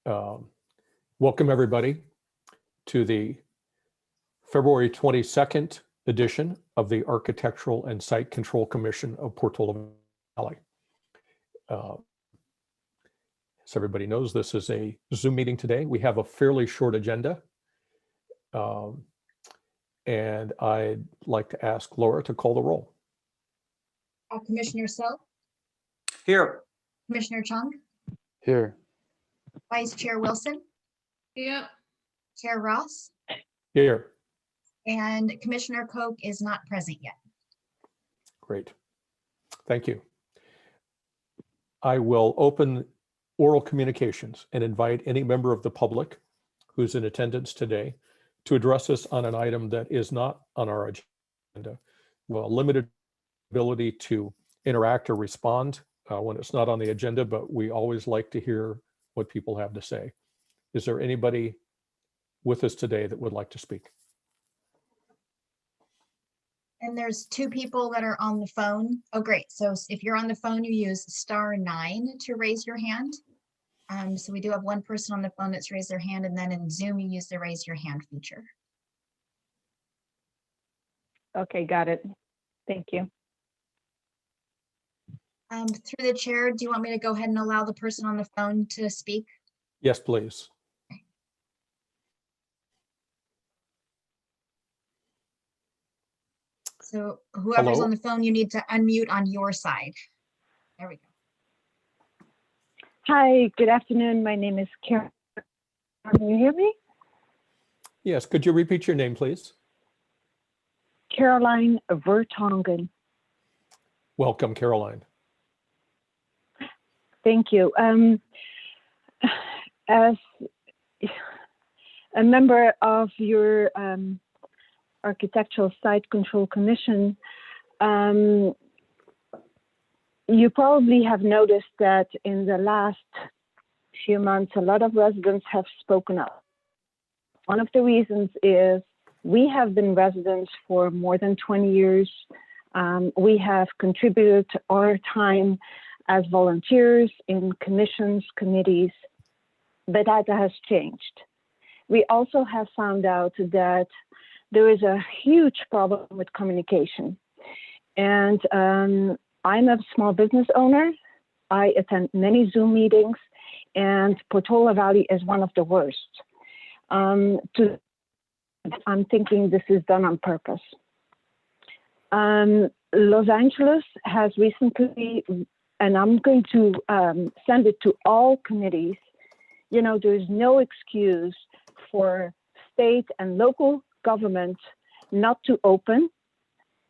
Um, Welcome everybody to the February 22nd edition of the Architectural and Site Control Commission of Portola Valley. As everybody knows, this is a Zoom meeting today. We have a fairly short agenda. And I'd like to ask Laura to call the roll. Commissioner Sill, Here. Commissioner Chung, Here. Vice Chair Wilson, Yep. Chair Ross, Here. and Commissioner Koch is not present yet. Great. Thank you. I will open oral communications and invite any member of the public who's in attendance today to address us on an item that is not on our agenda. Well, limited ability to interact or respond when it's not on the agenda, but we always like to hear what people have to say. Is there anybody with us today that would like to speak? And there's two people that are on the phone. Oh, great. So if you're on the phone, you use *9 to raise your hand. So we do have one person on the phone that's raised their hand, and then in Zoom, you use the raise your hand feature. Okay, got it. Thank you. Through the chair, do you want me to go ahead and allow the person on the phone to speak? Yes, please. So whoever's Hello? on the phone, you need to unmute on your side. There we go. Hi, good afternoon. My name is Karen. Can you hear me? Yes, could you repeat your name, please? Caroline Vertonghen. Welcome, Caroline. Thank you. As a member of your Architectural Site Control Commission, you probably have noticed that in the last few months, a lot of residents have spoken up. One of the reasons is we have been residents for more than 20 years. We have contributed our time as volunteers in commissions, committees, but that has changed. We also have found out that there is a huge problem with communication. And I'm a small business owner. I attend many Zoom meetings, and Portola Valley is one of the worst. I'm thinking this is done on purpose. Los Angeles has recently, and I'm going to send it to all committees, you know, there's no excuse for state and local government not to open.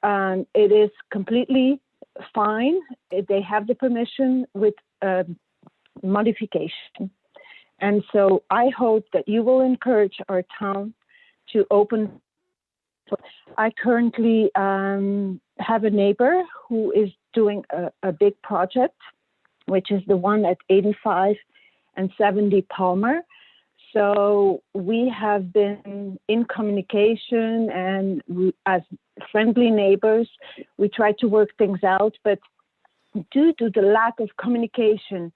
It is completely fine. They have the permission with modification. And so I hope that you will encourage our town to open. I currently have a neighbor who is doing a big project, which is the one at 85 and 70 Palmer. So we have been in communication, and as friendly neighbors, we try to work things out, but due to the lack of communication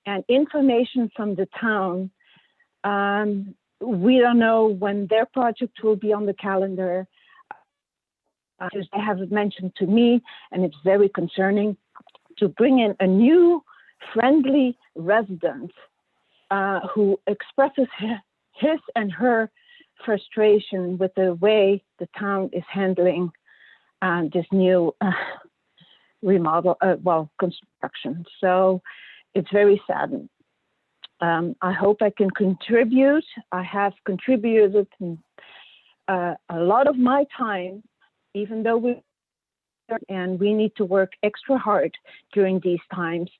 and information from the town, we don't know when their project will be on the calendar. They haven't mentioned to me, and it's very concerning, to bring in a new friendly resident who expresses his and her frustration with the way the town is handling this new construction. So it's very saddening. I hope I can contribute. I have contributed a lot of my time, even though we need to work extra hard during these times.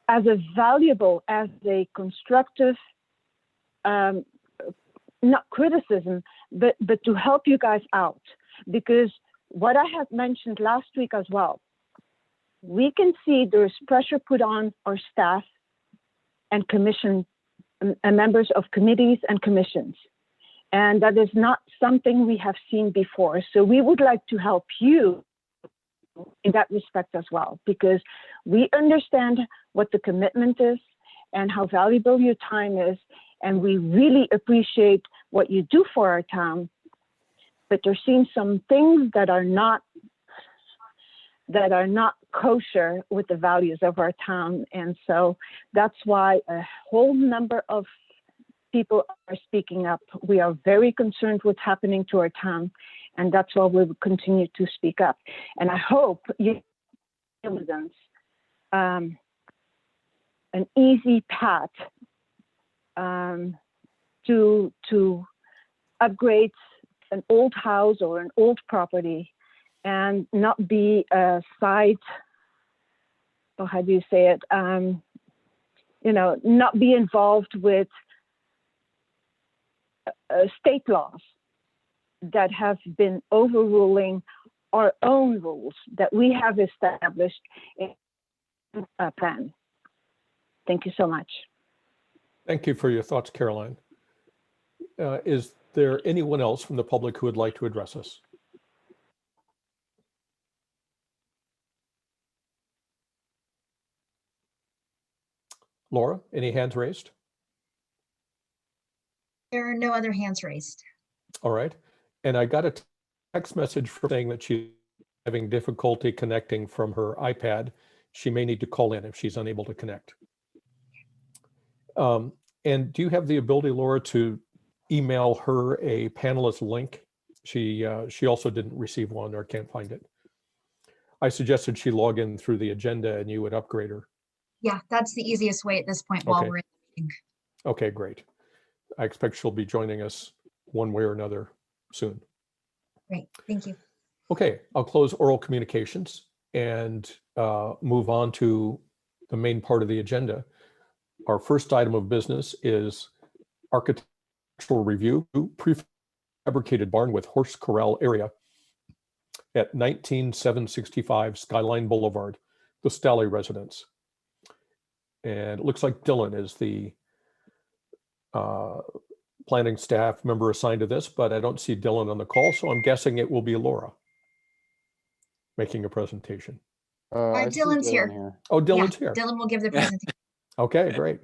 As a constructive, not criticism, but to help you guys out. Because what I had mentioned last week as well, we can see there's pressure put on our staff and commission and members of committees and commissions. And that is not something we have seen before. So we would like to help you in that respect as well, because we understand what the commitment is and how valuable your time is. And we really appreciate what you do for our town. But there seems some things that are not kosher with the values of our town. And so that's why a whole number of people are speaking up. We are very concerned what's happening to our town, and that's why we will continue to speak up. And I hope you evidence an easy path to upgrade an old house or an old property and not be a side, or how do you say it? Not be involved with state laws that have been overruling our own rules that we have established in a plan. Thank you so much. Thank you for your thoughts, Caroline. Is there anyone else from the public who would like to address us? Laura, any hands raised? There are no other hands raised. All right. And I got a text message saying that she's having difficulty connecting from her iPad. She may need to call in if she's unable to connect. And do you have the ability, Laura, to email her a panelist link? She also didn't receive one or can't find it. I suggested she log in through the agenda and you would upgrade her. Yeah, that's the easiest way at this point while Okay. we're in the meeting. Okay, great. I expect she'll be joining us one way or another soon. Great, thank you. Okay, I'll close oral communications and move on to the main part of the agenda. Our first item of business is architectural review, prefabricated barn with horse corral area at 19765 Skyline Boulevard, the Stalley residence. And it looks like Dylan is the planning staff member assigned to this, but I don't see Dylan on the call, so I'm guessing it will be Laura making a presentation. I see Dylan's Dylan here. Oh, Dylan's here. Dylan will give the presentation. Okay, great.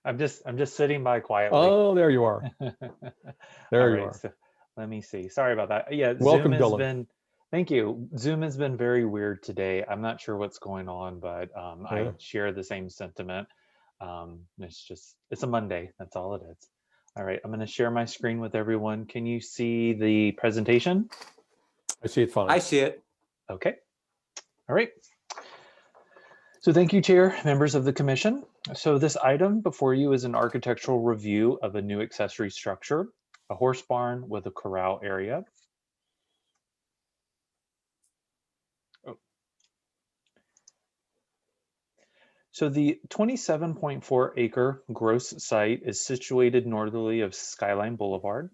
I'm just sitting by quietly. Oh, there you are. There you are. So let me see. Sorry about that. Yeah, Welcome, Zoom has Dylan. been. Thank you. Zoom has been very weird today. I'm not sure what's going on, but Yeah. I share the same sentiment. It's a Monday. That's all it is. All right, I'm going to share my screen with everyone. Can you see the presentation? I see it fine. I see it. Okay. All right. So thank you, Chair, members of the Commission. So this item before you is an architectural review of a new accessory structure, a horse barn with a corral area. Oh. So the 27.4 acre gross site is situated northerly of Skyline Boulevard.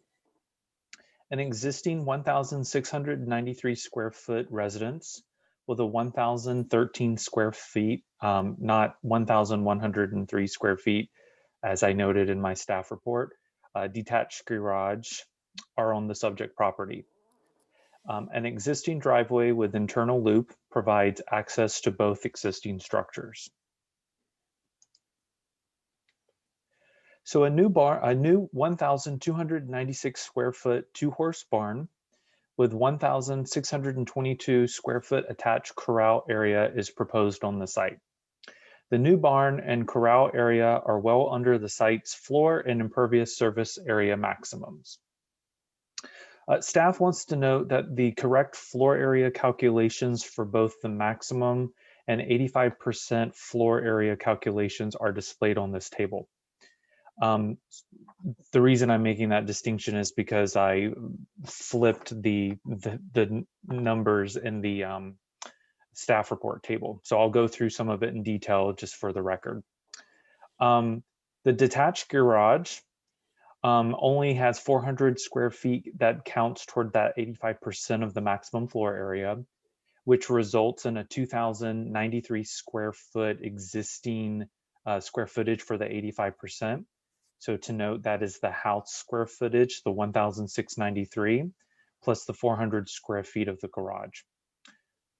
An existing 1,693 square foot residence with a 1,013 square feet, not 1,103 square feet, as I noted in my staff report, detached garage are on the subject property. An existing driveway with internal loop provides access to both existing structures. So a new 1,296 square foot 2-horse barn with 1,622 square foot attached corral area is proposed on the site. The new barn and corral area are well under the site's floor and impervious surface area maximums. Staff wants to note that the correct floor area calculations for both the maximum and 85% floor area calculations are displayed on this table. The reason I'm making that distinction is because I flipped the numbers in the staff report table. So I'll go through some of it in detail just for the record. The detached garage only has 400 square feet that counts toward that 85% of the maximum floor area, which results in a 2,093 square foot existing square footage for the 85%. So to note, that is the house square footage, the 1,693, plus the 400 square feet of the garage.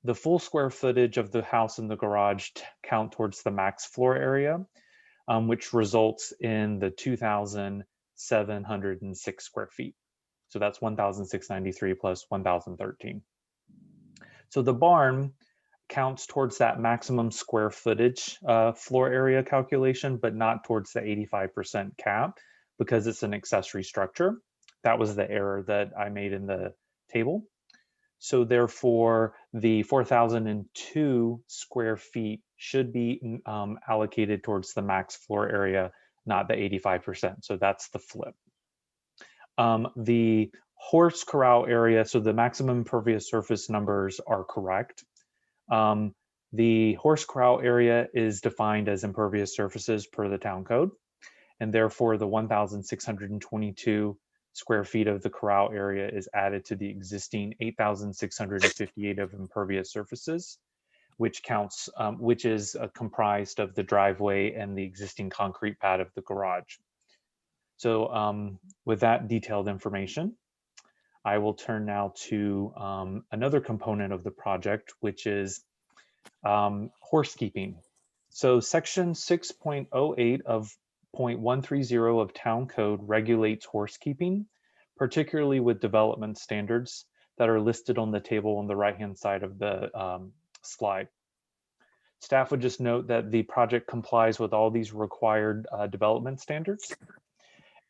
The full square footage of the house and the garage count towards the max floor area, which results in the 2,706 square feet. So that's 1,693 plus 1,013. So the barn counts towards that maximum square footage floor area calculation, but not towards the 85% cap because it's an accessory structure. That was the error that I made in the table. So therefore, the 4,002 square feet should be allocated towards the max floor area, not the 85%. So that's the flip. The horse corral area, so the maximum impervious surface numbers are correct. The horse corral area is defined as impervious surfaces per the town code, and therefore the 1,622 square feet of the corral area is added to the existing 8,658 of impervious surfaces, which counts, which is comprised of the driveway and the existing concrete pad of the garage. So with that detailed information, I will turn now to another component of the project, which is horsekeeping. So section 6.08 of 0.130 of town code regulates horsekeeping, particularly with development standards that are listed on the table on the right-hand side of the slide. Staff would just note that the project complies with all these required development standards.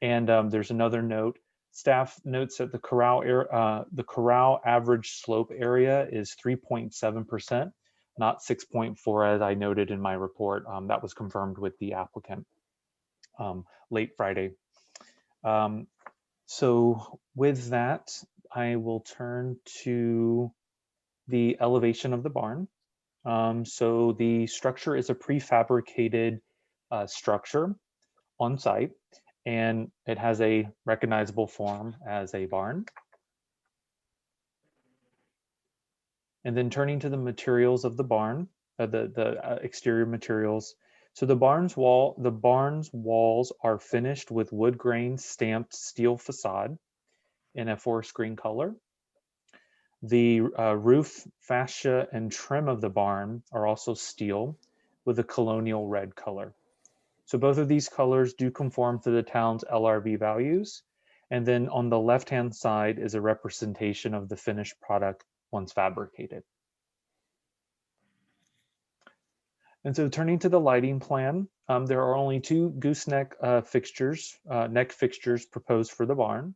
And there's another note. Staff notes that the corral average slope area is 3.7%, not 6.4 as I noted in my report. That was confirmed with the applicant late Friday. So with that, I will turn to the elevation of the barn. So the structure is a prefabricated structure on site, and it has a recognizable form as a barn. And then turning to the materials of the barn, the exterior materials. So the barn's walls are finished with wood grain stamped steel facade in a forest green color. The roof fascia and trim of the barn are also steel with a colonial red color. So both of these colors do conform to the town's LRV values. And then on the left-hand side is a representation of the finished product once fabricated. And so turning to the lighting plan, there are only two gooseneck neck fixtures proposed for the barn.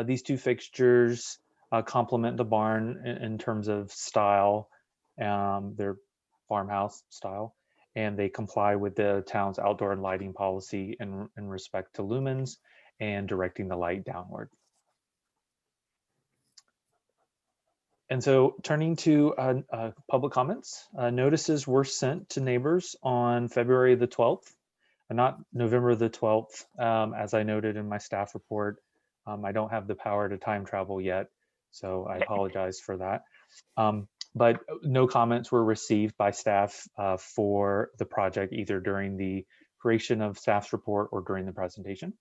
These two fixtures complement the barn in terms of style. They're farmhouse style, and they comply with the town's outdoor lighting policy in respect to lumens and directing the light downward. And so turning to public comments, notices were sent to neighbors on February the 12th, not November the 12th, as I noted in my staff report. I don't have the power to time travel yet, so I apologize for that. But no comments were received by staff for the project, either during the creation of staff's report or during the presentation.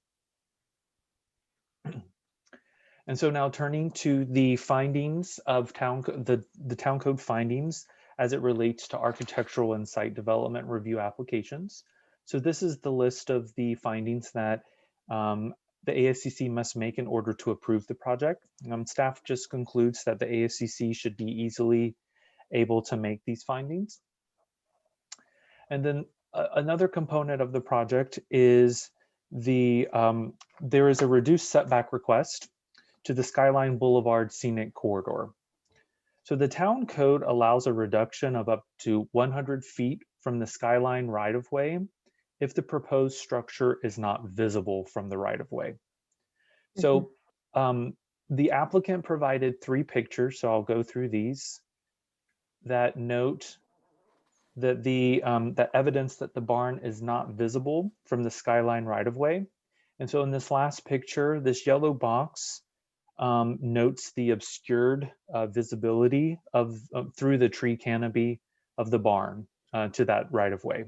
And so now turning to the findings of the town code findings as it relates to architectural and site development review applications. So this is the list of the findings that the ASCC must make in order to approve the project. Staff just concludes that the ASCC should be easily able to make these findings. And then another component of the project is there is a reduced setback request to the Skyline Boulevard Scenic Corridor. So the town code allows a reduction of up to 100 feet from the Skyline right-of-way if the proposed structure is not visible from the right-of-way. So the applicant provided 3 pictures, so I'll go through these, that note that the evidence that the barn is not visible from the Skyline right-of-way. And so in this last picture, this yellow box notes the obscured visibility of through the tree canopy of the barn to that right-of-way.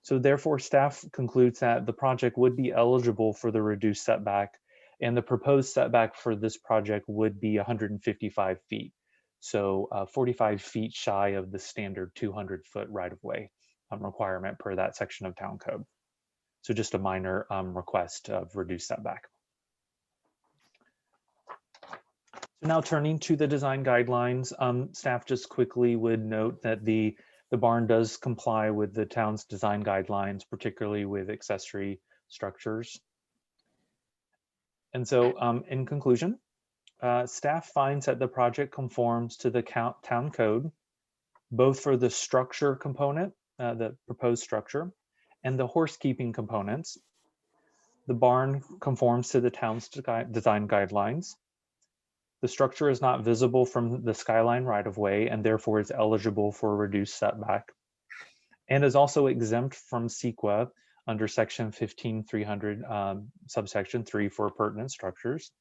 So therefore, staff concludes that the project would be eligible for the reduced setback, and the proposed setback for this project would be 155 feet. So 45 feet shy of the standard 200-foot right-of-way requirement per that section of town code. So just a minor request of reduced setback. So now turning to the design guidelines, staff just quickly would note that the barn does comply with the town's design guidelines, particularly with accessory structures. And so in conclusion, staff finds that the project conforms to the town code, both for the structure component, the proposed structure, and the horse keeping components. The barn conforms to the town's design guidelines. The structure is not visible from the skyline right-of-way and therefore is eligible for a reduced setback, and is also exempt from CEQA under section 15300 subsection 3 for pertinent structures.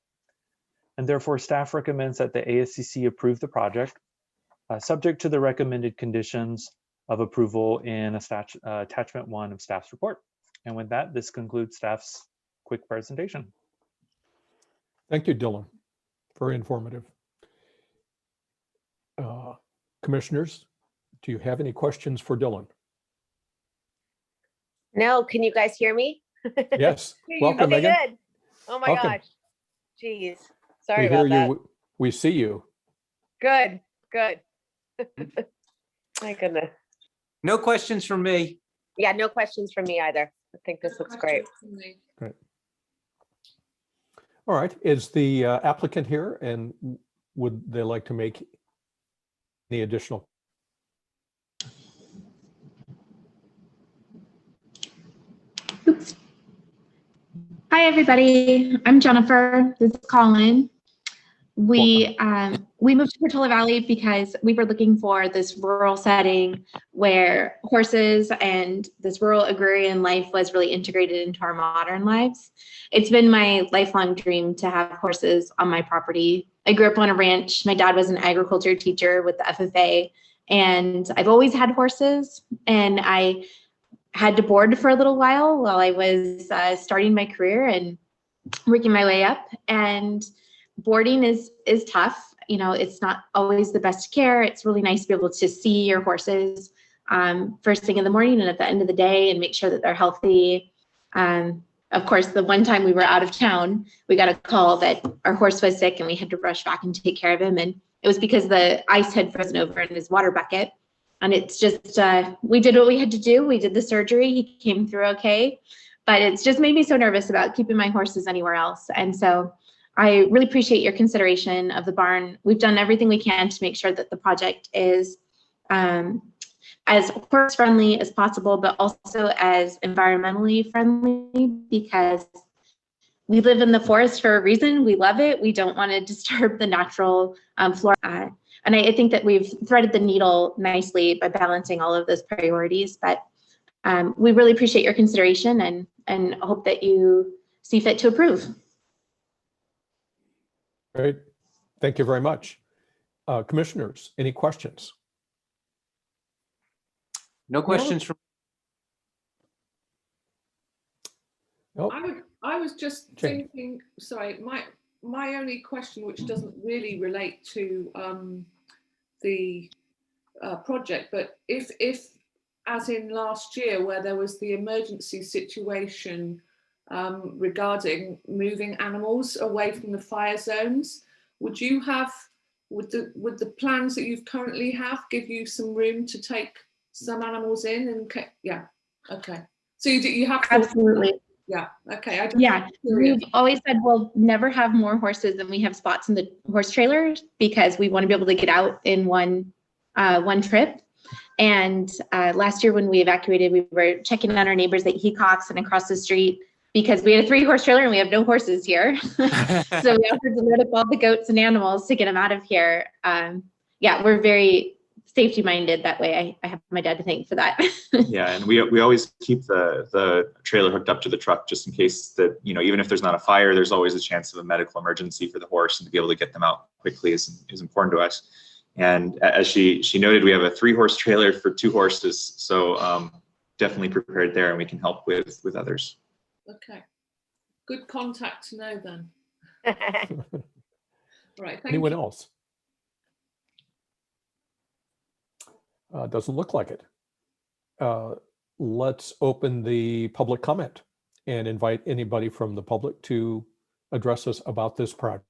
And therefore staff recommends that the ASCC approve the project subject to the recommended conditions of approval in attachment 1 of staff's report. And with that, this concludes staff's quick presentation. Thank you, Dylan. Very informative. Commissioners, do you have any questions for Dylan? No, can you guys hear me? Yes. Welcome, Okay, Megan. good. Oh my Welcome. gosh. Jeez. Sorry We hear about that. you. We see you. Good, good. My goodness. No questions from me. Yeah, no questions from me either. I think this looks great. Great. All right. Is the applicant here, and would they like to make any additional? Oops. Hi, everybody. I'm Jennifer. This is Colin. We moved to Portola Valley because we were looking for this rural setting where horses and this rural agrarian life was really integrated into our modern lives. It's been my lifelong dream to have horses on my property. I grew up on a ranch. My dad was an agriculture teacher with the FFA, and I've always had horses, and I had to board for a little while I was starting my career and working my way up. And boarding is tough. You know, it's not always the best care. It's really nice to be able to see your horses first thing in the morning and at the end of the day and make sure that they're healthy. Of course, the one time we were out of town, we got a call that our horse was sick and we had to rush back and take care of him. And it was because the ice had frozen over in his water bucket. And it's just, we did what we had to do. We did the surgery. He came through okay. But it's just made me so nervous about keeping my horses anywhere else. And so I really appreciate your consideration of the barn. We've done everything we can to make sure that the project is as horse friendly as possible, but also as environmentally friendly, because we live in the forest for a reason. We love it. We don't want to disturb the natural flora. And I think that we've threaded the needle nicely by balancing all of those priorities. But we really appreciate your consideration and hope that you see fit to approve. Great. Thank you very much. Commissioners, any questions? No questions from. Nope. I was just Jane. thinking, sorry, my only question, which doesn't really relate to the project, but if as in last year where there was the emergency situation regarding moving animals away from the fire zones, would the plans that you currently have give you some room to take some animals in? And yeah, okay. So you have Absolutely. Yeah. Okay. Yeah, we've always said we'll never have more horses than we have spots in the horse trailers because we want to be able to get out in one trip. And last year when we evacuated, we were checking on our neighbors at Hecox and across the street because we had a 3-horse trailer and we have no horses here. So we offered to load up all the goats and animals to get them out of here. Yeah, we're very safety minded that way. I have my dad to thank for that. Yeah, and we always keep the trailer hooked up to the truck just in case that, you know, even if there's not a fire, there's always a chance of a medical emergency for the horse, and to be able to get them out quickly is important to us. And as she noted, we have a 3-horse trailer for 2 horses, so definitely prepared there, and we can help with others. Okay, good contact to know then. All right. Thank Anyone you. else? Doesn't look like it. let's open the public comment and invite anybody from the public to address us about this project.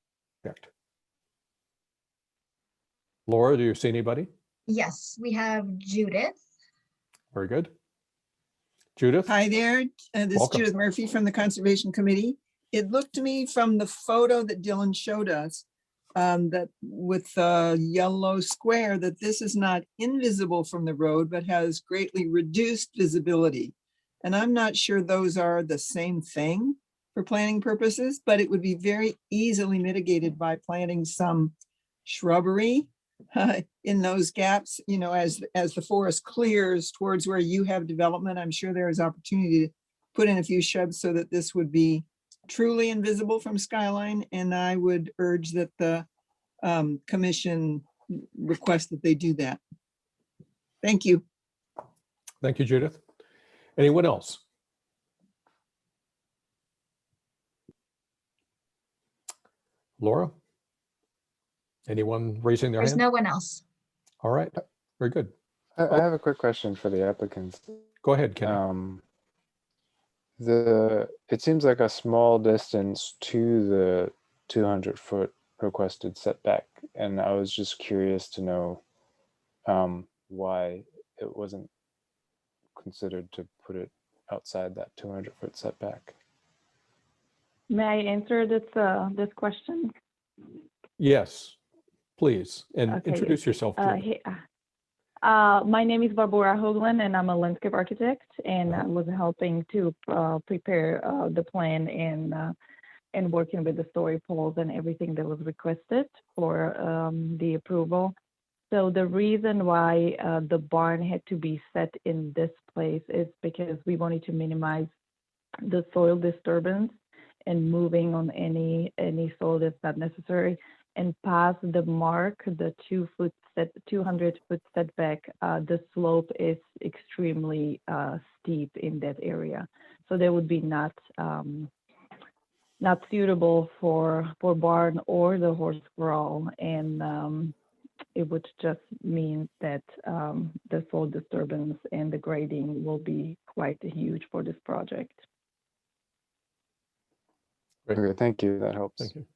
Laura, do you see anybody? Yes, we have Judith. Very good. Judith? Hi there, this is Welcome. Judith Murphy from the Conservation Committee. It looked to me from the photo that Dylan showed us that with the yellow square, that this is not invisible from the road, but has greatly reduced visibility. And I'm not sure those are the same thing for planning purposes, but it would be very easily mitigated by planting some shrubbery in those gaps, you know, as the forest clears towards where you have development. I'm sure there is opportunity to put in a few shrubs so that this would be truly invisible from Skyline. And I would urge that the commission request that they do that. Thank you. Thank you, Judith. Anyone else? Laura? Anyone raising their There's hand? no one else. All right, very good. I have a quick question for the applicants. Go ahead, Kenny. It seems like a small distance to the 200-foot requested setback, and I was just curious to know why it wasn't considered to put it outside that 200-foot setback. May I answer this question? Yes, please, and Okay. introduce yourself. Judith. My name is Barbara Hoagland, and I'm a landscape architect, and I was helping to prepare the plan and working with the story poles and everything that was requested for the approval. So the reason why the barn had to be set in this place is because we wanted to minimize the soil disturbance and moving on any soil that's not necessary. And past the mark, the 200-foot setback, the slope is extremely steep in that area. So they would be not suitable for barn or the horse corral, and it would just mean that the soil disturbance and the grading will be quite huge for this project. Great. Okay, thank you. That helps. Thank you.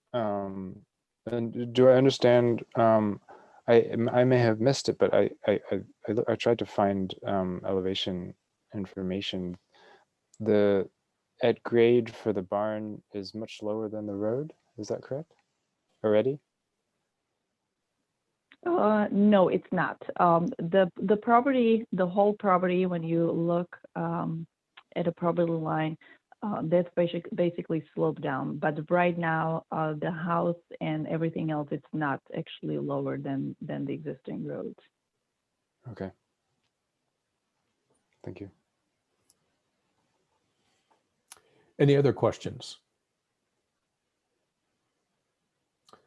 And do I understand? I may have missed it, but I tried to find elevation information. The at grade for the barn is much lower than the road. Is that correct? Already? No, it's not. The property, the whole property, when you look at a property line, that's basically sloped down. But right now, the house and everything else, it's not actually lower than the existing roads. Okay. Thank you. Any other questions?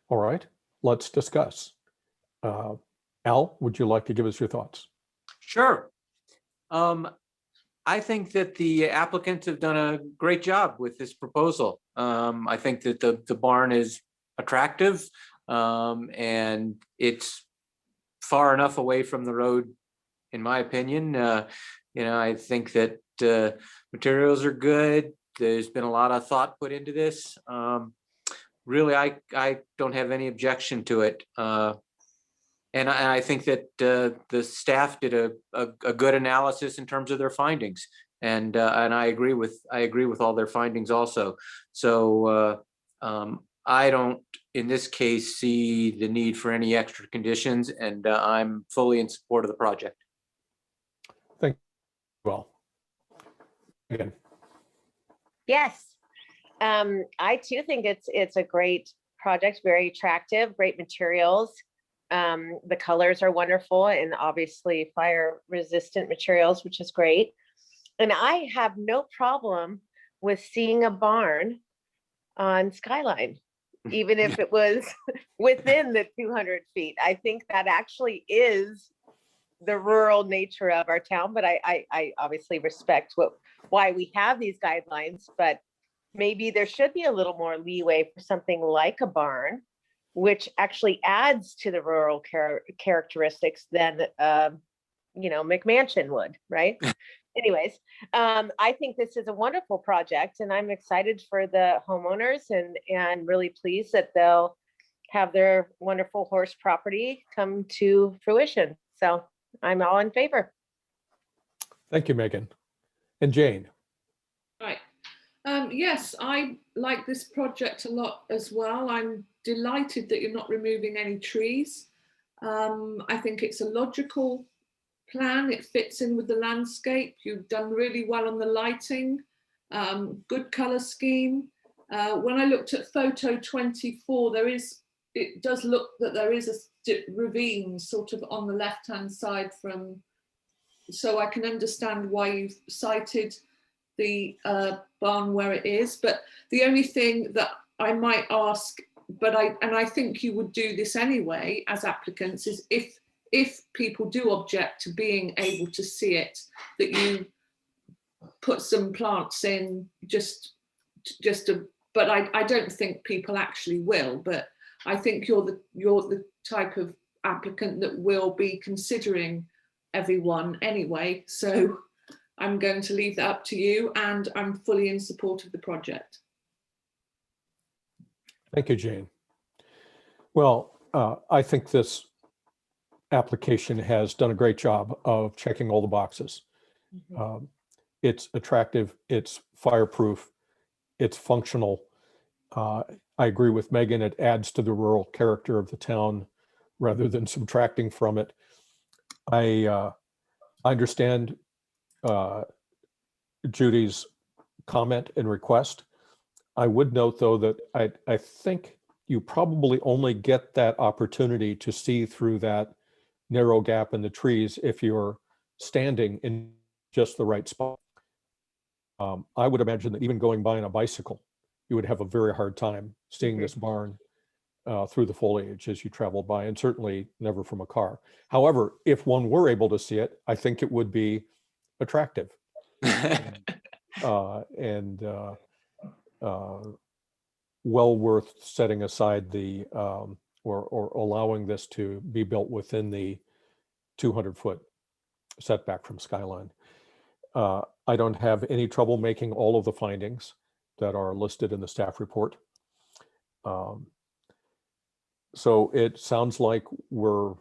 All right, let's discuss. Al, would you like to give us your thoughts? Sure. I think that the applicants have done a great job with this proposal. I think that the barn is attractive and it's far enough away from the road, in my opinion. I think that materials are good. There's been a lot of thought put into this. Really, I don't have any objection to it. And I think that the staff did a good analysis in terms of their findings, and I agree with all their findings also. So I don't, in this case, see the need for any extra conditions, and I'm fully in support of the project. Thank you. Well, again. Yes, I too think it's a great project, very attractive, great materials. The colors are wonderful and obviously fire resistant materials, which is great. And I have no problem with seeing a barn on Skyline, even if it was within the 200 feet. I think that actually is the rural nature of our town, but I obviously respect why we have these guidelines, but maybe there should be a little more leeway for something like a barn, which actually adds to the rural characteristics than McMansion would, right? Anyways, I think this is a wonderful project, and I'm excited for the homeowners and really pleased that they'll have their wonderful horse property come to fruition. So I'm all in favor. Thank you, Megan. And Jane. Right. Yes, I like this project a lot as well. I'm delighted that you're not removing any trees. I think it's a logical plan. It fits in with the landscape. You've done really well on the lighting, good color scheme. When I looked at photo 24, it does look that there is a ravine sort of on the left-hand side so I can understand why you've cited the barn where it is. But the only thing that I might ask, and I think you would do this anyway as applicants, is if people do object to being able to see it, that you put some plants in but I don't think people actually will, but I think you're the type of applicant that will be considering everyone anyway. So I'm going to leave that up to you, and I'm fully in support of the project. Thank you, Jane. Well, I think this application has done a great job of checking all the boxes. It's attractive, it's fireproof, it's functional. I agree with Megan, it adds to the rural character of the town rather than subtracting from it. I understand Judy's comment and request. I would note, though, that I think you probably only get that opportunity to see through that narrow gap in the trees if you're standing in just the right spot. I would imagine that even going by on a bicycle, you would have a very hard time seeing this barn through the foliage as you travel by, and certainly never from a car. However, if one were able to see it, I think it would be attractive and well worth setting aside the or allowing this to be built within the 200-foot setback from skyline. I don't have any trouble making all of the findings that are listed in the staff report. So it sounds like we're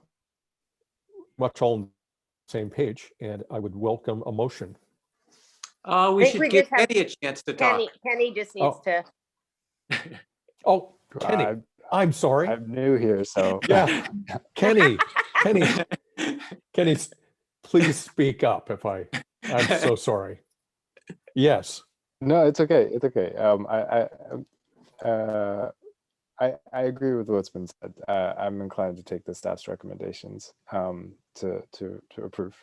much all on the same page, and I would welcome a motion. We should give Kenny a chance to talk. Kenny just needs to. Oh, Kenny, I'm sorry. I'm new here, so. Yeah, Kenny, please speak up I'm so sorry. Yes. No, it's okay. It's okay. I agree with what's been said. I'm inclined to take the staff's recommendations to approve.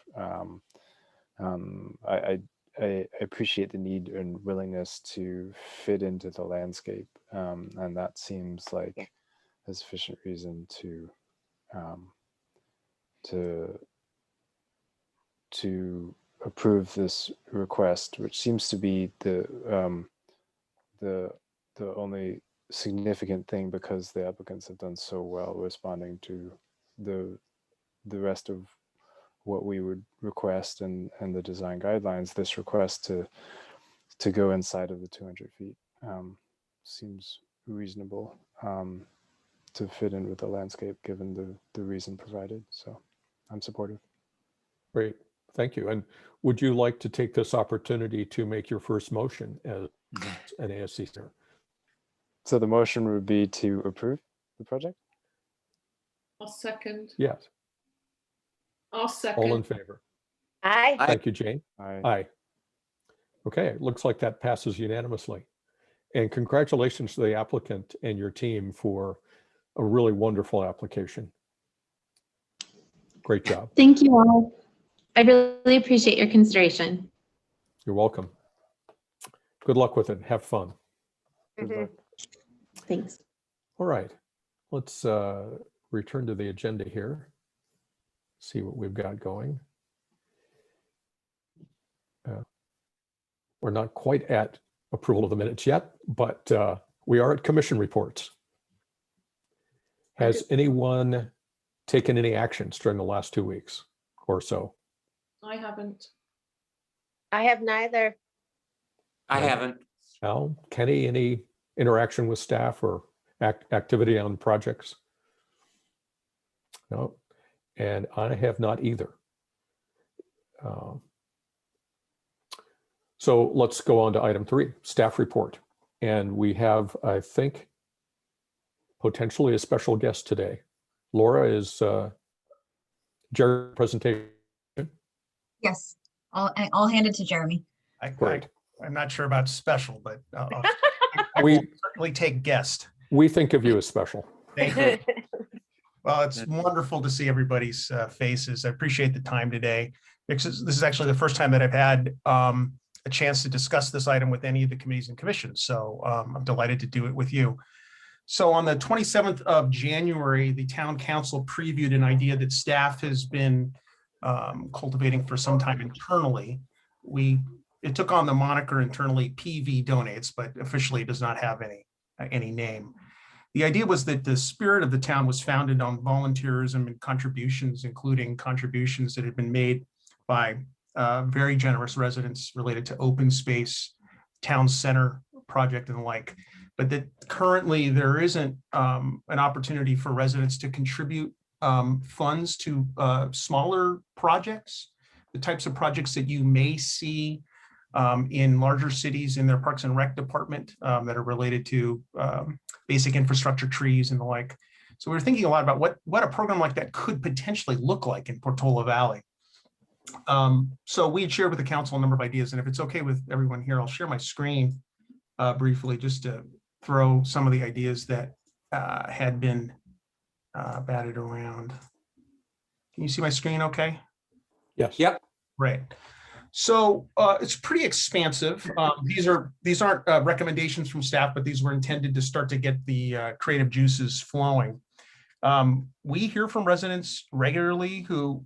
I appreciate the need and willingness to fit into the landscape, and that seems like a sufficient reason to approve this request, which seems to be the only significant thing, because the applicants have done so well responding to the rest of what we would request and the design guidelines. This request to go inside of the 200 feet seems reasonable to fit in with the landscape, given the reason provided. So I'm supportive. Great, thank you. And would you like to take this opportunity to make your first motion as an ASCC? So the motion would be to approve the project? I'll second. Yes. I'll second. All in favor? Aye. Thank you, Jane. Aye. Aye. Okay, it looks like that passes unanimously. And congratulations to the applicant and your team for a really wonderful application. Great job. Thank you all. I really appreciate your consideration. You're welcome. Good luck with it. Have fun. Good luck. Thanks. All right, let's return to the agenda here. See what we've got going. We're not quite at approval of the minutes yet, but we are at commission reports. Has anyone taken any actions during the last 2 weeks or so? I haven't. I have neither. I Right. haven't. Al, Kenny, any interaction with staff or activity on projects? No, and I have not either. So let's go on to item 3, staff report. And we have, I think, potentially a special guest today. Laura, is Jerry's presentation? Yes, I'll hand it to Jeremy. Great. I'm not sure about special, but I We- will certainly take guest. We think of you as special. Thank you. Well, it's wonderful to see everybody's faces. I appreciate the time today. Because this is actually the first time that I've had a chance to discuss this item with any of the committees and commissions. So I'm delighted to do it with you. So on the 27th of January, the town council previewed an idea that staff has been cultivating for some time internally. It took on the moniker internally PV Donates, but officially it does not have any name. The idea was that the spirit of the town was founded on volunteerism and contributions, including contributions that had been made by very generous residents related to open space, town center project and the like. But that currently there isn't an opportunity for residents to contribute funds to smaller projects, the types of projects that you may see in larger cities in their Parks and Rec department that are related to basic infrastructure trees and the like. So we were thinking a lot about what a program like that could potentially look like in Portola Valley. So we had shared with the council a number of ideas, and if it's okay with everyone here, I'll share my screen briefly just to throw some of the ideas that had been batted around. Can you see my screen okay? Yes. Yep. Right. So it's pretty expansive. These aren't recommendations from staff, but these were intended to start to get the creative juices flowing. We hear from residents regularly who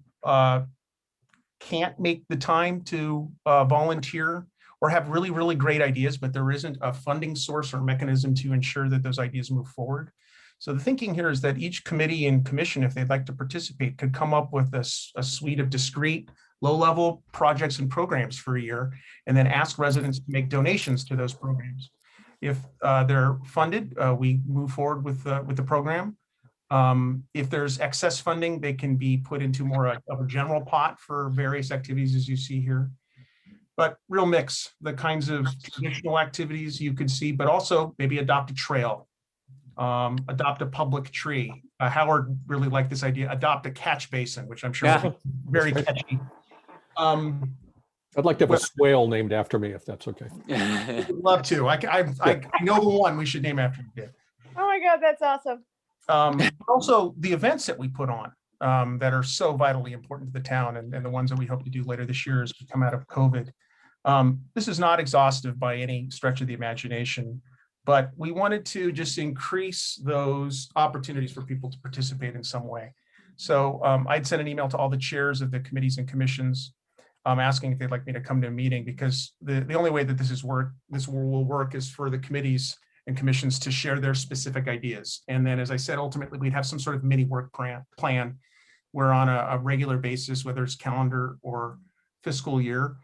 can't make the time to volunteer or have really, really great ideas, but there isn't a funding source or mechanism to ensure that those ideas move forward. So the thinking here is that each committee and commission, if they'd like to participate, could come up with a suite of discrete low-level projects and programs for a year, and then ask residents to make donations to those programs. If they're funded, we move forward with the program. If there's excess funding, they can be put into more of a general pot for various activities, as you see here. But real mix, the kinds of traditional activities you could see, but also maybe adopt a trail, adopt a public tree. Howard really liked this idea, adopt a catch basin, which I'm sure is very catchy. I'd like to have a swale named after me, if that's okay. Would love to. I know the one we should name after you. Oh my God, that's awesome. Also, the events that we put on that are so vitally important to the town, and the ones that we hope to do later this year as we come out of COVID. This is not exhaustive by any stretch of the imagination, but we wanted to just increase those opportunities for people to participate in some way. So I'd sent an email to all the chairs of the committees and commissions asking if they'd like me to come to a meeting, because the only way that this will work is for the committees and commissions to share their specific ideas. And then, as I said, ultimately we'd have some sort of mini work plan where on a regular basis, whether it's calendar or fiscal year,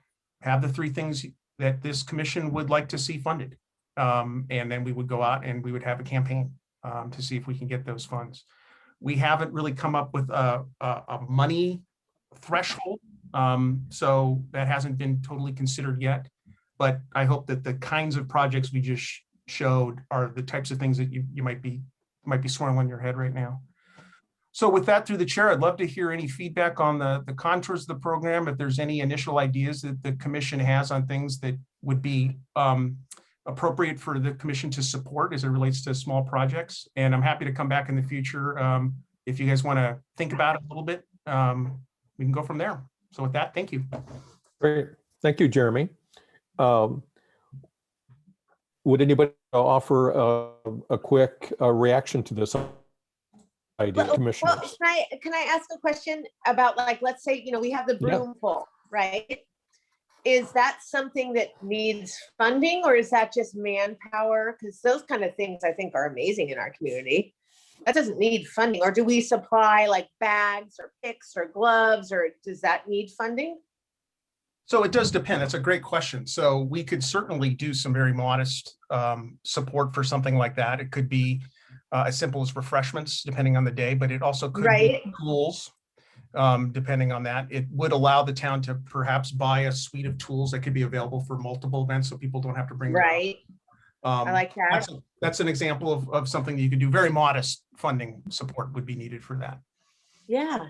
have the 3 things that this commission would like to see funded. And then we would go out and we would have a campaign to see if we can get those funds. We haven't really come up with a money threshold. So that hasn't been totally considered yet, but I hope that the kinds of projects we just showed are the types of things that you might be swirling your head right now. So with that, through the chair, I'd love to hear any feedback on the contours of the program. If there's any initial ideas that the commission has on things that would be appropriate for the commission to support as it relates to small projects. And I'm happy to come back in the future. If you guys want to think about it a little bit, we can go from there. So with that, thank you. Great. Thank you, Jeremy. Would anybody offer a quick reaction to this idea, commissioners? Well, can I ask a question about, like, let's say, we have the broom pull, right? Is that something that needs funding, or is that just manpower? Because those kind of things I think are amazing in our community. That doesn't need funding. Or do we supply like bags or picks or gloves, or does that need funding? So it does depend. That's a great question. So we could certainly do some very modest support for something like that. It could be as simple as refreshments, depending on the day, but it also could Right. be tools, depending on that. It would allow the town to perhaps buy a suite of tools that could be available for multiple events, so people don't have to bring their own. Right. I like that. That's an example of something that you could do. Very modest funding support would be needed for that. Yeah.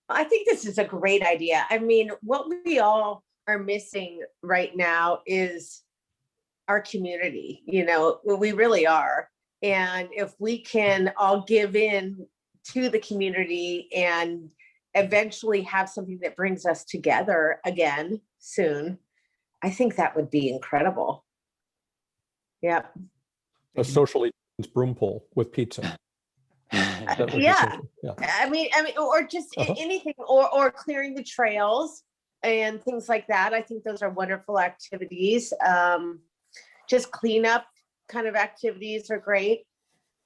I think this is a great idea. I mean, what we all are missing right now is our community, you know, we really are. And if we can all give in to the community and eventually have something that brings us together again soon, I think that would be incredible. Yeah. A socially distanced broom pole with pizza. That would be Yeah. something. Yeah. I mean, or just anything, or clearing the trails and things like that. I think those are wonderful activities. Just cleanup kind of activities are great.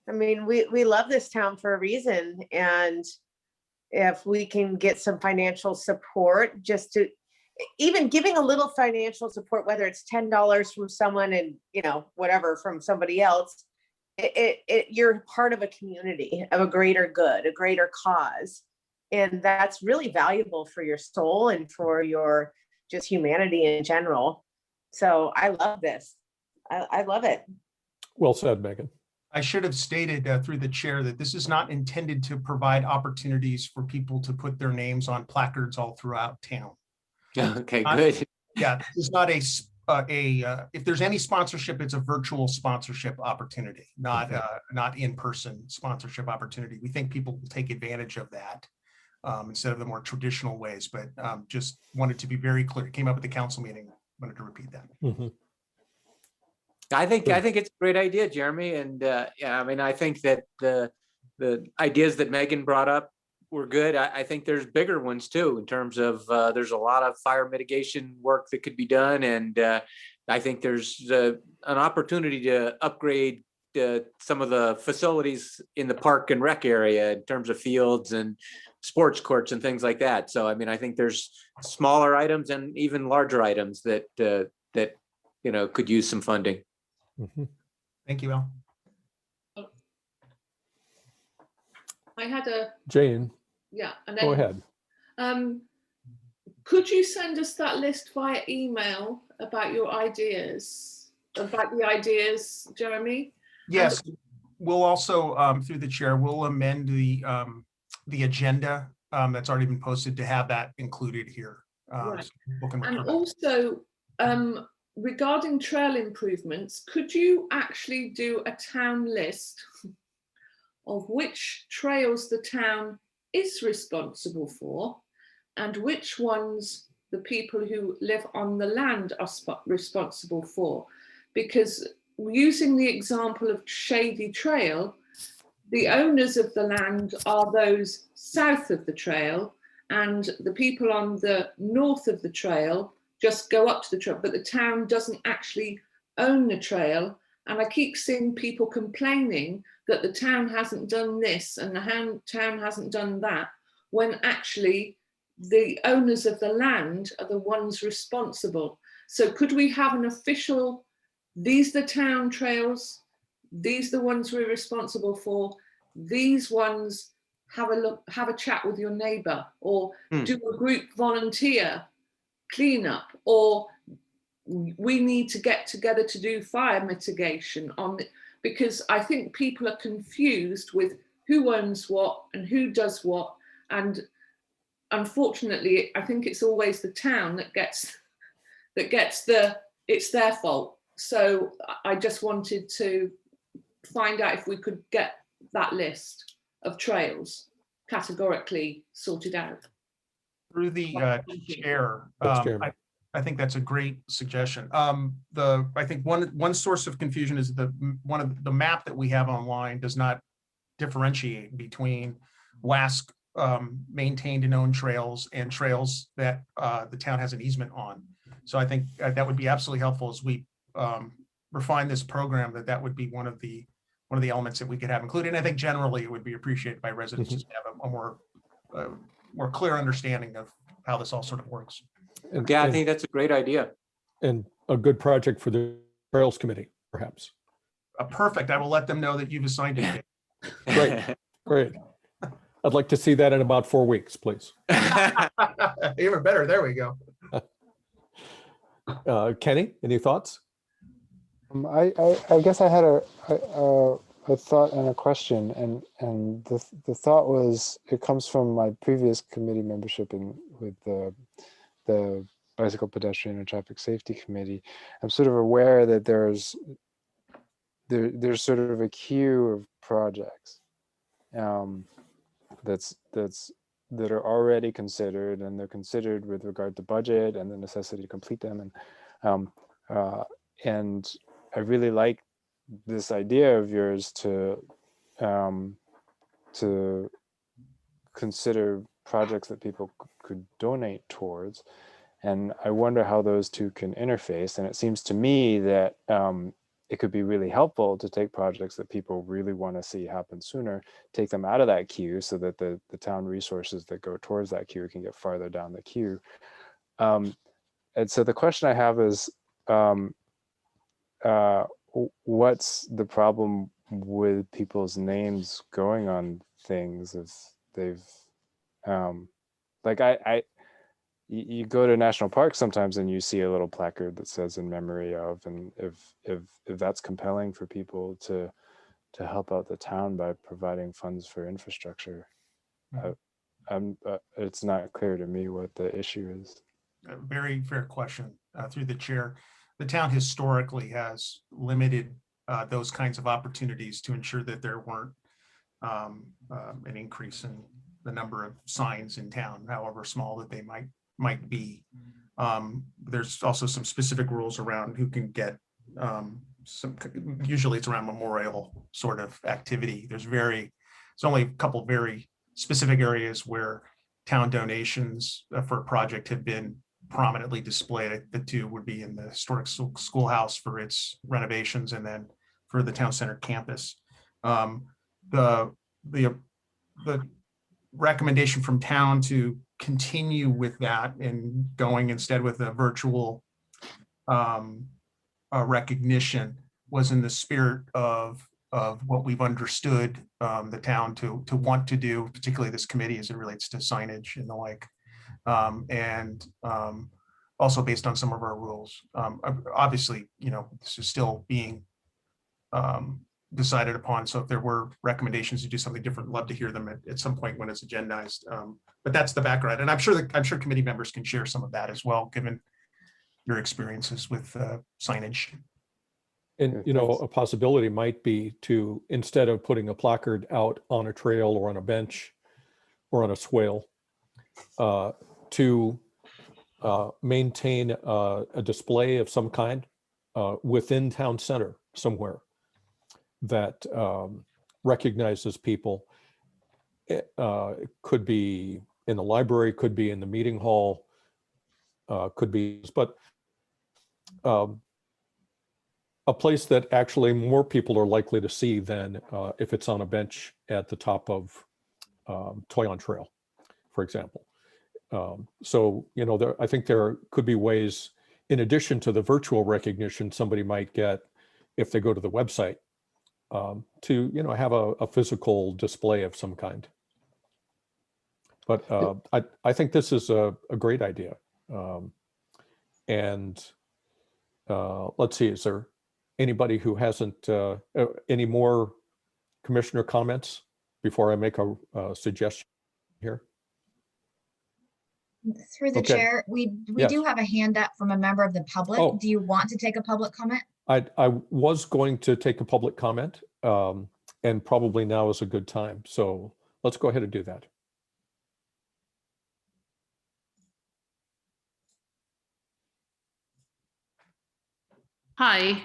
I mean, we love this town for a reason, and if we can get some financial support, just to even giving a little financial support, whether it's $10 from someone and, you know, whatever from somebody else, you're part of a community, of a greater good, a greater cause. And that's really valuable for your soul and for your just humanity in general. So I love this. I love it. Well said, Megan. I should have stated through the chair that this is not intended to provide opportunities for people to put their names on placards all throughout town. Okay, good. Yeah, this is not if there's any sponsorship, it's a virtual sponsorship opportunity, not in-person sponsorship opportunity. We think people will take advantage of that instead of the more traditional ways, but just wanted to be very clear. It came up at the council meeting. Wanted to repeat that. Mm-hmm. I think it's a great idea, Jeremy. And yeah, I mean, I think that the ideas that Megan brought up were good. I think there's bigger ones too, in terms of there's a lot of fire mitigation work that could be done. And I think there's an opportunity to upgrade some of the facilities in the park and rec area in terms of fields and sports courts and things like that. So, I mean, I think there's smaller items and even larger items that, you know, could use some funding. Mm-hmm. Thank you, Al. I had a Jane, yeah, and then go ahead. Could you send us that list via email about your ideas, Jeremy? Yes, we'll also through the chair, we'll amend the agenda that's already been posted to have that included here. Right. So people can refer And back. also, regarding trail improvements, could you actually do a town list of which trails the town is responsible for and which ones the people who live on the land are responsible for? Because using the example of Shady Trail, the owners of the land are those south of the trail, and the people on the north of the trail just go up to the trail, but the town doesn't actually own the trail. And I keep seeing people complaining that the town hasn't done this and the town hasn't done that, when actually the owners of the land are the ones responsible. So could we have an official, these are the town trails, these are the ones we're responsible for, these ones, have a look, have a chat with your neighbour, or do a group volunteer cleanup, or we need to get together to do fire mitigation because I think people are confused with who owns what and who does what, and unfortunately I think it's always the town that gets it's their fault. So I just wanted to find out if we could get that list of trails categorically sorted out. Through the chair, I think that's a great suggestion. I think one source of confusion is the map that we have online does not differentiate between WASC maintained and owned trails and trails that the town has an easement on. So I think that would be absolutely helpful as we refine this program. That would be one of the elements that we could have included. And I think generally it would be appreciated by residents just to have a more clear understanding of how this all sort of works. Yeah, I think that's a great idea. And a good project for the Trails Committee, perhaps. Perfect. I will let them know that you've assigned it. Great, great. I'd like to see that in about 4 weeks, please. Even better. There we go. Kenny, any thoughts? I guess I had a thought and a question, and the thought was, it comes from my previous committee membership with the Bicycle, Pedestrian, and Traffic Safety Committee. I'm sort of aware that there's sort of a queue of projects that are already considered, and they're considered with regard to budget and the necessity to complete them, and I really like this idea of yours to consider projects that people could donate towards, and I wonder how those two can interface. And it seems to me that it could be really helpful to take projects that people really want to see happen sooner, take them out of that queue so that the town resources that go towards that queue can get farther down the queue. And so the question I have is, what's the problem with people's names going on things if they've like you go to national parks sometimes and you see a little placard that says "in memory of," and if that's compelling for people to help out the town by providing funds for infrastructure, it's not clear to me what the issue is. A very fair question through the chair. The town historically has limited those kinds of opportunities to ensure that there weren't an increase in the number of signs in town, however small that they might be. There's also some specific rules around who can get usually it's around memorial sort of activity. There's only a couple very specific areas where town donations for a project have been prominently displayed. The two would be in the historic schoolhouse for its renovations, and then for the town center campus. The recommendation from town to continue with that and going instead with a virtual recognition was in the spirit of what we've understood the town to want to do, particularly this committee as it relates to signage and the like. And also based on some of our rules. Obviously, this is still being decided upon. So if there were recommendations to do something different, love to hear them at some point when it's agendized. But that's the background, and I'm sure committee members can share some of that as well, given your experiences with signage. And a possibility might be to, instead of putting a placard out on a trail or on a bench or on a swale, to maintain a display of some kind within town center somewhere that recognizes people. It could be in the library, could be in the meeting hall, could be, but a place that actually more people are likely to see than if it's on a bench at the top of Toy on Trail, for example. So, I think there could be ways, in addition to the virtual recognition somebody might get if they go to the website, to, have a physical display of some kind. But I think this is a great idea. And let's see, is there anybody who hasn't, any more commissioner comments before I make a suggestion here? Through the Okay. chair, we Yes. do have a hand up from a member of the public. Oh. Do you want to take a public comment? I was going to take a public comment, and probably now is a good time. So let's go ahead and do that. Hi,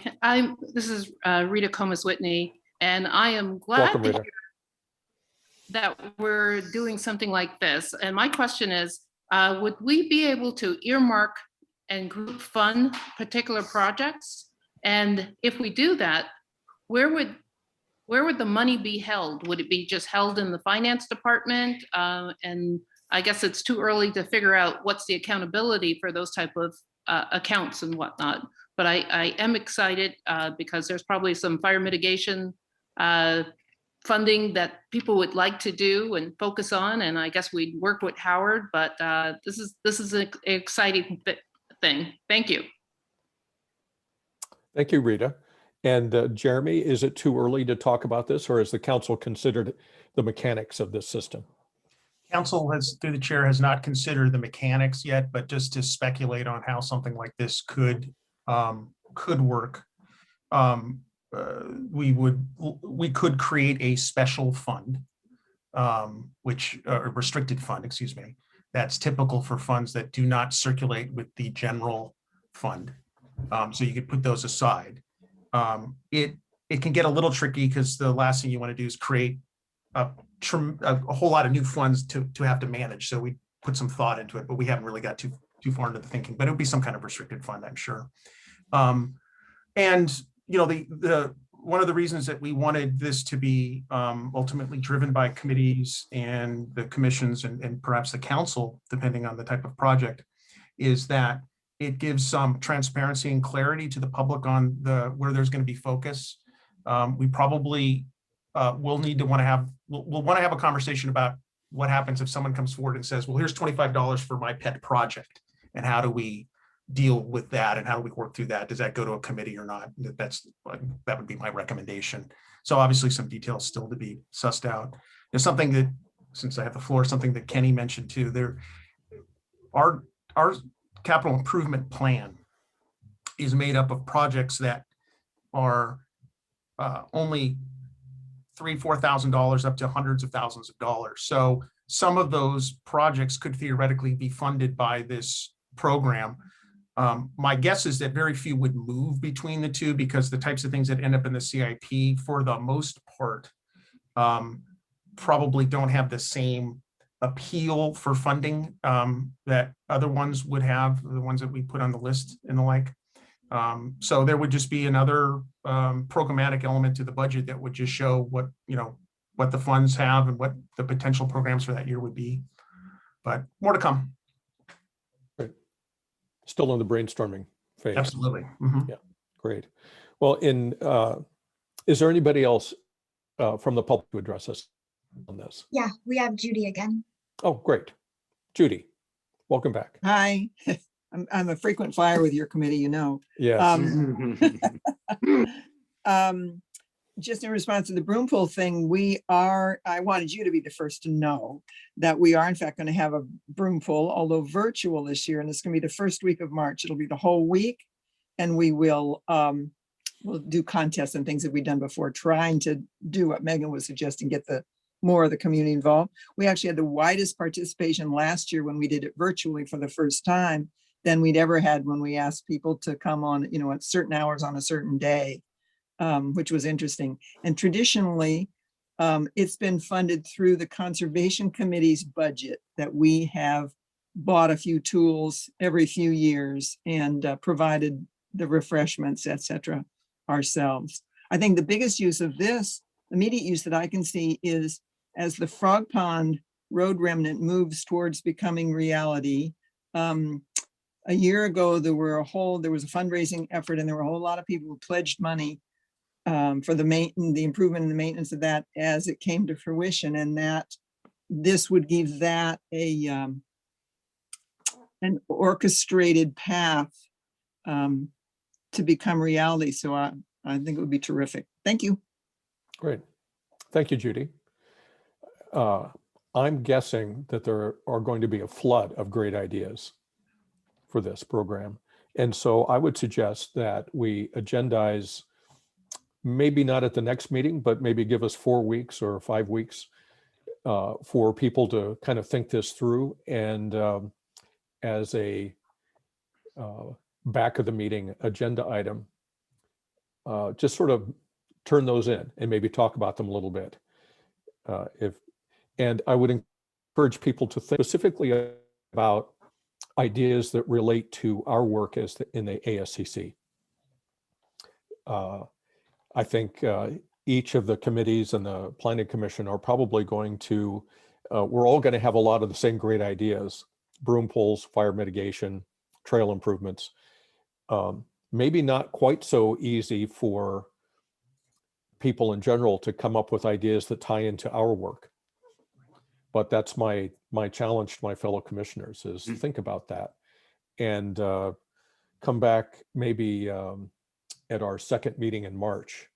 this is Rita Comas Whitney, and I am glad Welcome, to Rita. hear that we're doing something like this. And my question is, would we be able to earmark and group fund particular projects? And if we do that, where would the money be held? Would it be just held in the finance department? And I guess it's too early to figure out what's the accountability for those type of accounts and whatnot. But I am excited because there's probably some fire mitigation funding that people would like to do and focus on. And I guess we'd work with Howard, but this is an exciting thing. Thank you. Thank you, Rita. And Jeremy, is it too early to talk about this, or has the council considered the mechanics of this system? Council has, through the chair, has not considered the mechanics yet, but just to speculate on how something like this could work. We could create a special fund, which a restricted fund, excuse me, that's typical for funds that do not circulate with the general fund. So you could put those aside. It can get a little tricky because the last thing you want to do is create a whole lot of new funds to have to manage. So we put some thought into it, but we haven't really got too far into the thinking. But it would be some kind of restricted fund, I'm sure. And you know, the one of the reasons that we wanted this to be ultimately driven by committees and the commissions and perhaps the council, depending on the type of project, is that it gives some transparency and clarity to the public on where there's going to be focus. We probably will need to we'll want to have a conversation about what happens if someone comes forward and says, well, here's $25 for my pet project. And how do we deal with that? And how do we work through that? Does that go to a committee or not? That would be my recommendation. So obviously some details still to be sussed out. There's something that, since I have the floor, something that Kenny mentioned too, our capital improvement plan is made up of projects that are only $3,000-$4,000 up to hundreds of thousands of dollars. So some of those projects could theoretically be funded by this program. My guess is that very few would move between the two because the types of things that end up in the CIP, for the most part, probably don't have the same appeal for funding that other ones would have, the ones that we put on the list and the like. So there would just be another programmatic element to the budget that would just show what the funds have and what the potential programs for that year would be. But more to come. Great. Still in the brainstorming phase. Absolutely. Mm-hmm. Yeah, great. Well, is there anybody else from the public to address us on this? Yeah, we have Judy again. Oh, great. Judy, welcome back. Hi, I'm a frequent flyer with your committee, you know. Yes. Just in response to the broom pool thing, I wanted you to be the first to know that we are in fact going to have a broom pool, although virtual this year, and it's going to be the first week of March. It'll be the whole week, and we'll do contests and things that we've done before, trying to do what Megan was suggesting, get more of the community involved. We actually had the widest participation last year when we did it virtually for the first time than we'd ever had when we asked people to come on, at certain hours on a certain day, which was interesting. And traditionally, it's been funded through the Conservation Committee's budget, that we have bought a few tools every few years and provided the refreshments, etc., ourselves. I think the biggest use of this, immediate use that I can see, is as the Frog Pond road remnant moves towards becoming reality. A year ago, there was a fundraising effort, and there were a whole lot of people who pledged money for the improvement and the maintenance of that as it came to fruition, and that this would give that an orchestrated path to become reality. So I think it would be terrific. Thank you. Great. Thank you, Judy. I'm guessing that there are going to be a flood of great ideas for this program. And so I would suggest that we agendize, maybe not at the next meeting, but maybe give us 4 weeks or 5 weeks for people to kind of think this through, and as a back of the meeting agenda item, just sort of turn those in and maybe talk about them a little bit. And I would encourage people to think specifically about ideas that relate to our work in the ASCC. I think each of the committees and the Planning Commission are probably going to we're all going to have a lot of the same great ideas: broom pulls, fire mitigation, trail improvements. Maybe not quite so easy for people in general to come up with ideas that tie into our work. But that's my challenge to my fellow commissioners is think about that and come back maybe at our second meeting in March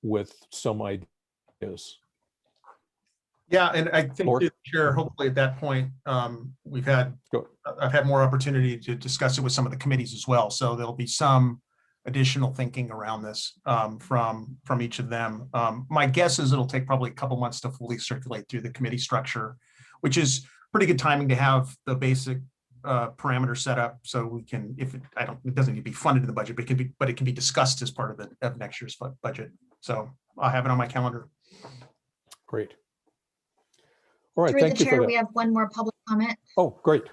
with some ideas. Yeah, and I think, Or- Chair, hopefully at that point, I've had more opportunity to discuss it with some of the committees as well. So there'll be some additional thinking around this from each of them. My guess is it'll take probably a couple months to fully circulate through the committee structure, which is pretty good timing to have the basic parameters set up so we can, if it doesn't need to be funded in the budget, but it can be discussed as part of next year's budget. So I'll have it on my calendar. Great. All right, Through thank the you for chair, that. we have one more public comment. Oh, great.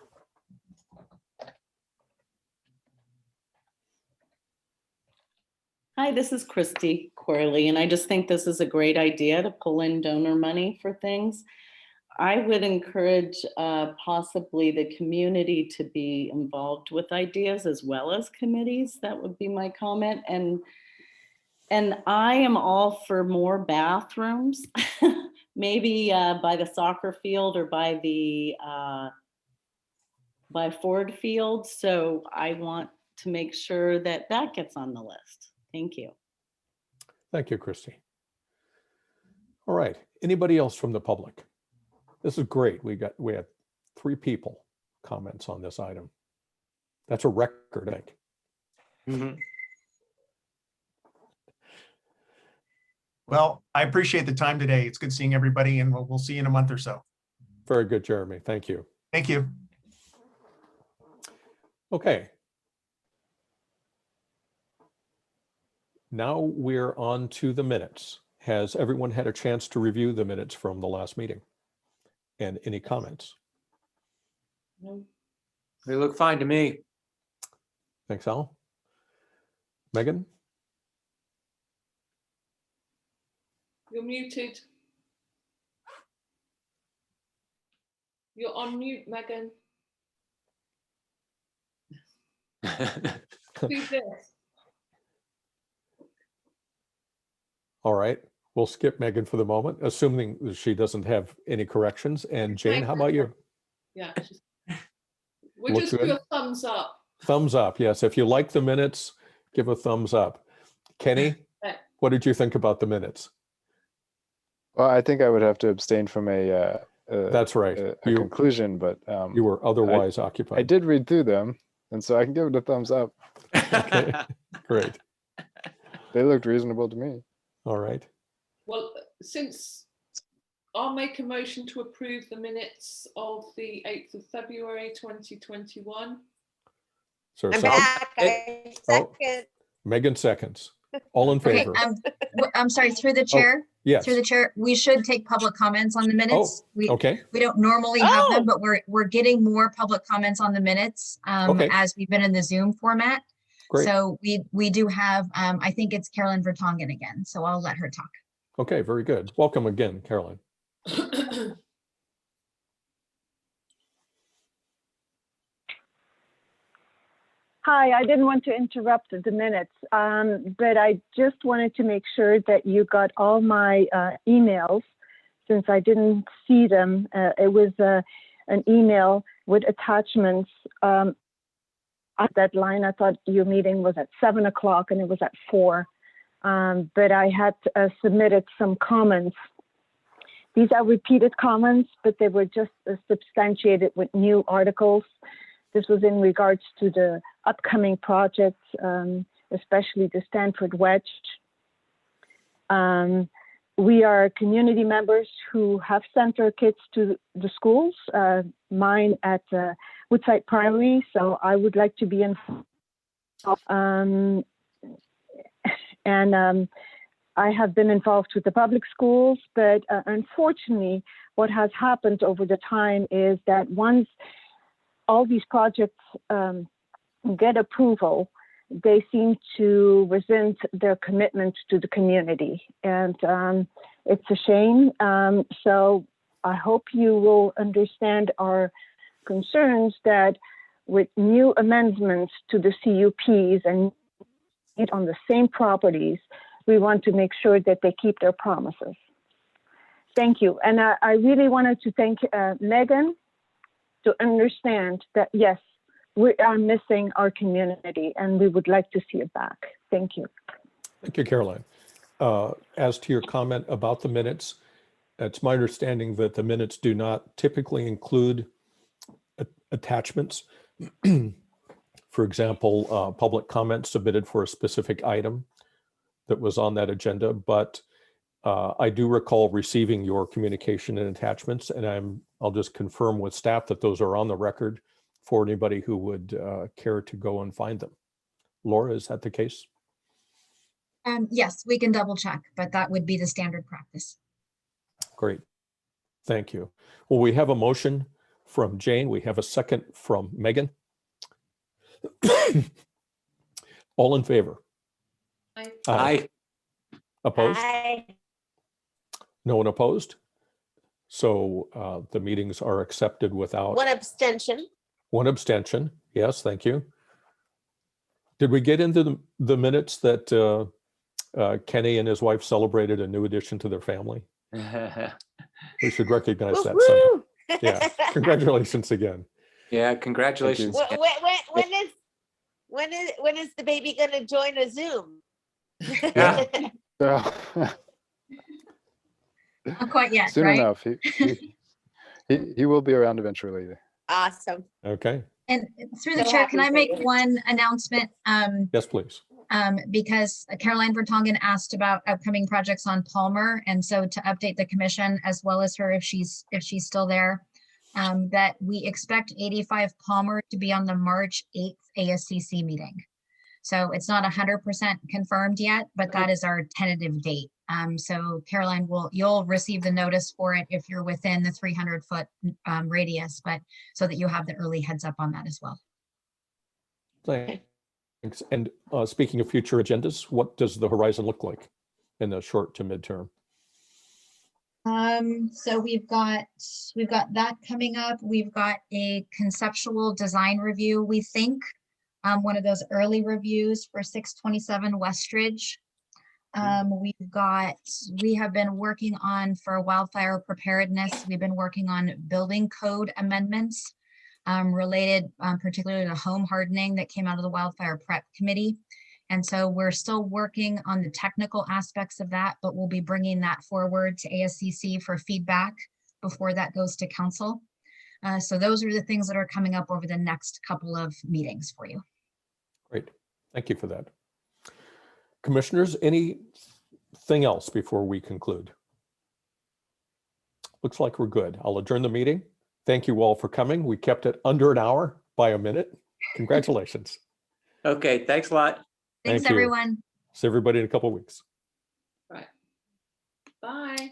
Hi, this is Christy Corley, and I just think this is a great idea to pull in donor money for things. I would encourage possibly the community to be involved with ideas as well as committees. That would be my comment. And I am all for more bathrooms, maybe by the soccer field or by Ford Field. So I want to make sure that that gets on the list. Thank you. Thank you, Christy. All right, anybody else from the public? This is great. We had 3 people comments on this item. That's a record, I think. Mhm. Well, I appreciate the time today. It's good seeing everybody, and we'll see you in a month or so. Very good, Jeremy. Thank you. Thank you. Okay. Now we're on to the minutes. Has everyone had a chance to review the minutes from the last meeting? And any comments? They look fine to me. Thanks, Al. Megan? You're muted. You're on mute, Megan. Who's this? All right, we'll skip Megan for the moment, assuming that she doesn't have any corrections. And Jane, how about you? Yeah. We'll Look just do good? a thumbs up. Thumbs up, yes. If you like the minutes, give a thumbs up. Kenny, what did you think about the minutes? Well, I think I would have to abstain from That's right. a conclusion, but You were otherwise occupied. I did read through them, and so I can give it a thumbs up. Okay, great. They looked reasonable to me. All right. Well, since I'll make a motion to approve the minutes of the 8th of February 2021. So I'm second? back. I Oh. second. Megan seconds. All in Okay, favor? I'm sorry, through the chair. Yes. Through the chair, we should take public comments on the minutes. We Okay. don't normally have them, Oh. but we're getting more public comments on the minutes Okay. as we've been in the Zoom format. Great. So we do have, I think it's Carolyn Vertonghen again, so I'll let her talk. Okay, very good. Welcome again, Carolyn. Hi, I didn't want to interrupt the minutes, but I just wanted to make sure that you got all my emails since I didn't see them. It was an email with attachments. At that line, I thought your meeting was at 7 o'clock and it was at 4. But I had submitted some comments. These are repeated comments, but they were just substantiated with new articles. This was in regards to the upcoming projects, especially the Stanford Wedge. We are community members who have sent their kids to the schools, mine at Woodside Primary, so I would like to be involved. I have been involved with the public schools, but unfortunately, what has happened over the time is that once all these projects get approval, they seem to rescind their commitment to the community. And it's a shame. So I hope you will understand our concerns that with new amendments to the CUPs and on the same properties, we want to make sure that they keep their promises. Thank you. And I really wanted to thank Megan to understand that, yes, we are missing our community and we would like to see it back. Thank you. Thank you, Caroline. As to your comment about the minutes, it's my understanding that the minutes do not typically include attachments. For example, public comment submitted for a specific item that was on that agenda, but I do recall receiving your communication and attachments, and I'll just confirm with staff that those are on the record for anybody who would care to go and find them. Laura, is that the case? Yes, we can double check, but that would be the standard practice. Great. Thank you. Well, we have a motion from Jane. We have a second from Megan. All in favor? Aye. Aye. Opposed? Aye. No one opposed? So the meetings are accepted without One abstention. one abstention. Yes, thank you. Did we get into the minutes that Kenny and his wife celebrated a new addition to their family? We should recognize that someday. Yeah, congratulations again. Yeah, congratulations. When is the baby gonna join a Zoom? Yeah. Not quite yet, Soon right? enough. He will be around eventually. Awesome. Okay. And through the So chair, can happy I for make you. one announcement? Yes, please. Because Caroline Vertonghen asked about upcoming projects on Palmer. And so to update the commission as well as her, if she's still there, that we expect 85 Palmer to be on the March 8th ASCC meeting. So it's not 100% confirmed yet, but that is our tentative date. So Caroline, you'll receive the notice for it if you're within the 300-foot radius, but so that you have the early heads up on that as well. Thanks. And speaking of future agendas, what does the horizon look like in the short to midterm? So we've got that coming up. We've got a conceptual design review, we think. One of those early reviews for 627 Westridge. We have been working on for wildfire preparedness. We've been working on building code amendments related particularly to home hardening that came out of the wildfire prep committee. And so we're still working on the technical aspects of that, but we'll be bringing that forward to ASCC for feedback before that goes to council. So those are the things that are coming up over the next couple of meetings for you. Great. Thank you for that. Commissioners, anything else before we conclude? Looks like we're good. I'll adjourn the meeting. Thank you all for coming. We kept it under an hour by a minute. Congratulations. Okay, thanks a lot. Thanks, Thank you. everyone. See everybody in a couple of weeks. Bye.